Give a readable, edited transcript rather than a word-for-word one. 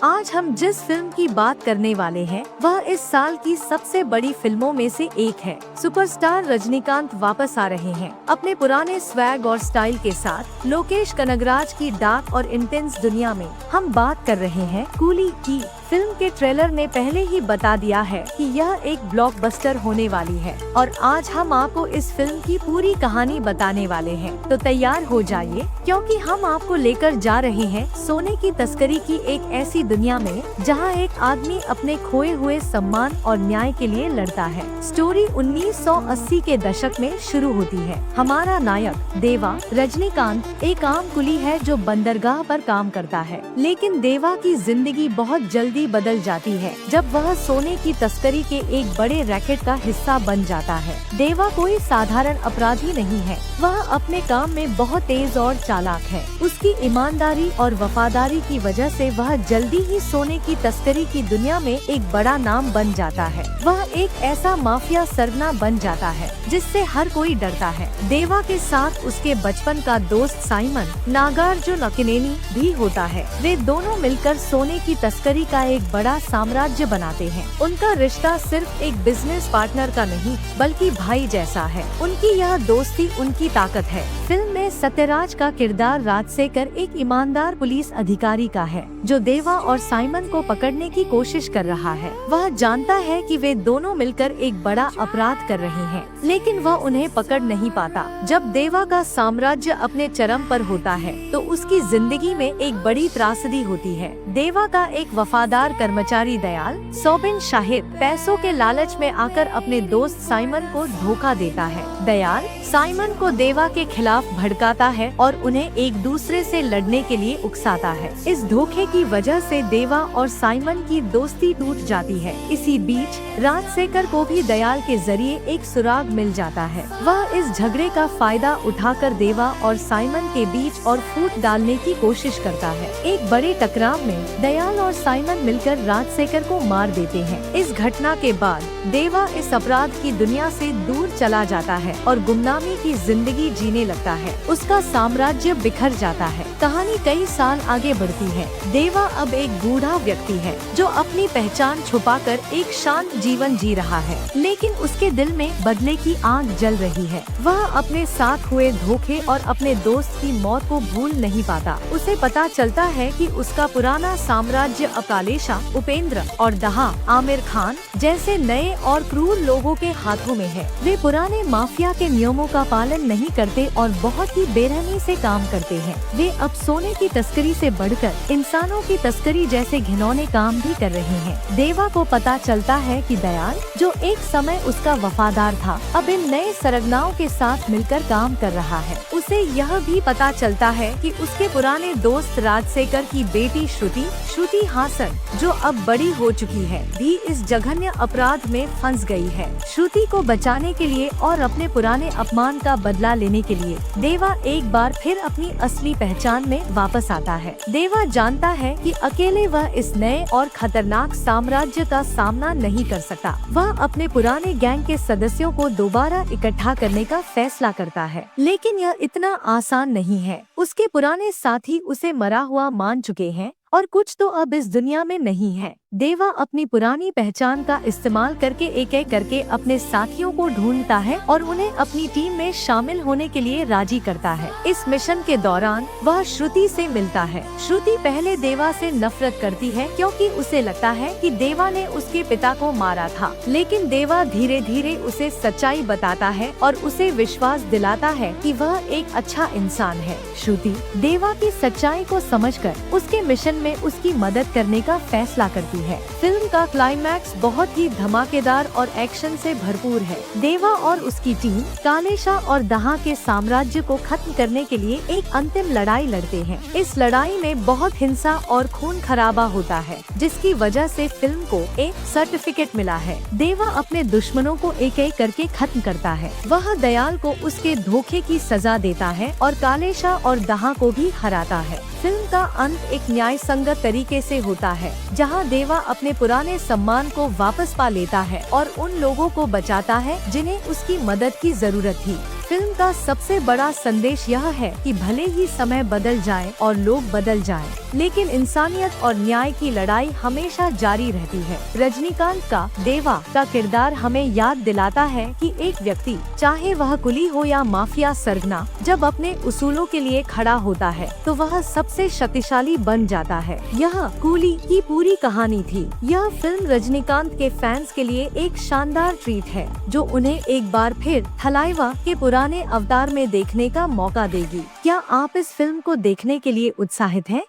आज हम जिस फिल्म की बात करने वाले हैं वह इस साल की सबसे बड़ी फिल्मों में से एक है। सुपरस्टार रजनीकांत वापस आ रहे हैं अपने पुराने स्वैग और स्टाइल के साथ। लोकेश कनगराज की डार्क और इंटेंस दुनिया में हम बात कर रहे हैं कूली की। फिल्म के ट्रेलर ने पहले ही बता दिया है कि यह एक ब्लॉकबस्टर होने वाली है और आज हम आपको इस फिल्म की पूरी कहानी बताने वाले हैं। तो तैयार हो जाइए क्योंकि हम आपको लेकर जा रहे हैं सोने की तस्करी की एक ऐसी दुनिया में जहां एक आदमी अपने खोए हुए सम्मान और न्याय के लिए लड़ता है। स्टोरी 1980 के दशक में शुरू होती है। हमारा नायक देवा रजनीकांत एक आम कुली है जो बंदरगाह पर काम करता है, लेकिन देवा की जिंदगी बहुत जल्दी बदल जाती है जब वह सोने की तस्करी के एक बड़े रैकेट का हिस्सा बन जाता है। देवा कोई साधारण अपराधी नहीं है, वह अपने काम में बहुत तेज और चालाक है। उसकी ईमानदारी और वफादारी की वजह से वह जल्दी ही सोने की तस्करी की दुनिया में एक बड़ा नाम बन जाता है। वह एक ऐसा माफिया सरगना बन जाता है जिससे हर कोई डरता है। देवा के साथ उसके बचपन का दोस्त साइमन नागार्जुन अक्किनेनी भी होता है। वे दोनों मिलकर सोने की तस्करी का एक बड़ा साम्राज्य बनाते हैं। उनका रिश्ता सिर्फ एक बिजनेस पार्टनर का नहीं बल्कि भाई जैसा है। उनकी यह दोस्ती उनकी ताकत है। फिल्म में सत्यराज का किरदार राजशेखर एक ईमानदार पुलिस अधिकारी का है जो देवा और साइमन को पकड़ने की कोशिश कर रहा है। वह जानता है कि वे दोनों मिलकर एक बड़ा अपराध कर रहे हैं, लेकिन वह उन्हें पकड़ नहीं पाता। जब देवा का साम्राज्य अपने चरम पर होता है तो उसकी जिंदगी में एक बड़ी त्रासदी होती है। देवा का एक वफादार कर्मचारी दयाल सोबिन शाहिद पैसों के लालच में आकर अपने दोस्त साइमन को धोखा देता है। दयाल साइमन को देवा के खिलाफ भड़काता है और उन्हें एक दूसरे से लड़ने के लिए उकसाता है। इस धोखे की वजह से देवा और साइमन की दोस्ती टूट जाती है। इसी बीच राजशेखर को भी दयाल के जरिए एक सुराग मिल जाता है। वह इस झगड़े का फायदा उठाकर देवा और साइमन के बीच और फूट डालने की कोशिश करता है। एक बड़े टकराव में दयाल और साइमन मिलकर राजशेखर को मार देते हैं। इस घटना के बाद देवा इस अपराध की दुनिया से दूर चला जाता है और गुमनामी की जिंदगी जीने लगता है। उसका साम्राज्य बिखर जाता है। कहानी कई साल आगे बढ़ती है। देवा अब एक बूढ़ा व्यक्ति है जो अपनी पहचान छुपाकर एक शांत जीवन जी रहा है, लेकिन उसके दिल में बदले की आग जल रही है। वह अपने साथ हुए धोखे और अपने दोस्त की मौत को भूल नहीं पाता। उसे पता चलता है कि उसका पुराना साम्राज्य अकालेशा, उपेंद्र और दहा आमिर खान जैसे नए और क्रूर लोगों के हाथों में है। वे पुराने माफिया के नियमों का पालन नहीं करते और बहुत ही बेरहमी से काम करते हैं। वे अब सोने की तस्करी से बढ़कर इंसानों की तस्करी जैसे घिनौने काम भी कर रहे हैं। देवा को पता चलता है कि दयाल जो एक समय उसका वफादार था अब इन नए सरगनाओं के साथ मिलकर काम कर रहा है। उसे यह भी पता चलता है कि उसके पुराने दोस्त राजशेखर की बेटी श्रुति हासन जो अब बड़ी हो चुकी है भी इस जघन्य अपराध में फंस गई है। श्रुति को बचाने के लिए और अपने पुराने अपमान का बदला लेने के लिए देवा एक बार फिर अपनी असली पहचान में वापस आता है। देवा जानता है कि अकेले वह इस नए और खतरनाक साम्राज्य का सामना नहीं कर सकता। वह अपने पुराने गैंग के सदस्यों को दोबारा इकट्ठा करने का फैसला करता है, लेकिन यह इतना आसान नहीं है। उसके पुराने साथी उसे मरा हुआ मान चुके हैं और कुछ तो अब इस दुनिया में नहीं है। देवा अपनी पुरानी पहचान का इस्तेमाल करके एक एक करके अपने साथियों को ढूंढता है और उन्हें अपनी टीम में शामिल होने के लिए राजी करता है। इस मिशन के दौरान वह श्रुति से मिलता है। श्रुति पहले देवा से नफरत करती है क्योंकि उसे लगता है कि देवा ने उसके पिता को मारा था, लेकिन देवा धीरे धीरे उसे सच्चाई बताता है और उसे विश्वास दिलाता है कि वह एक अच्छा इंसान है। श्रुति देवा की सच्चाई को समझकर उसके मिशन में उसकी मदद करने का फैसला करती है। फिल्म का क्लाइमैक्स बहुत ही धमाकेदार और एक्शन से भरपूर है। देवा और उसकी टीम कालेशा और दहा के साम्राज्य को खत्म करने के लिए एक अंतिम लड़ाई लड़ते हैं। इस लड़ाई में बहुत हिंसा और खून खराबा होता है, जिसकी वजह से फिल्म को एक सर्टिफिकेट मिला है। देवा अपने दुश्मनों को एक एक करके खत्म करता है। वह दयाल को उसके धोखे की सजा देता है और कालेशा और दहा को भी हराता है। फिल्म का अंत एक न्याय संगत तरीके से होता है, जहां देवा अपने पुराने सम्मान को वापस पा लेता है और उन लोगों को बचाता है जिन्हें उसकी मदद की जरूरत थी। फिल्म का सबसे बड़ा संदेश यह है कि भले ही समय बदल जाए और लोग बदल जाएं, लेकिन इंसानियत और न्याय की लड़ाई हमेशा जारी रहती है। रजनीकांत का देवा का किरदार हमें याद दिलाता है कि एक व्यक्ति, चाहे वह कुली हो या माफिया सरगना, जब अपने उसूलों के लिए खड़ा होता है तो वह सबसे शक्तिशाली बन जाता है। यह कूली की पूरी कहानी थी। यह फिल्म रजनीकांत के फैंस के लिए एक शानदार ट्रीट है, जो उन्हें एक बार फिर थलाइवा के पुराने अवतार में देखने का मौका देगी। क्या आप इस फिल्म को देखने के लिए उत्साहित हैं?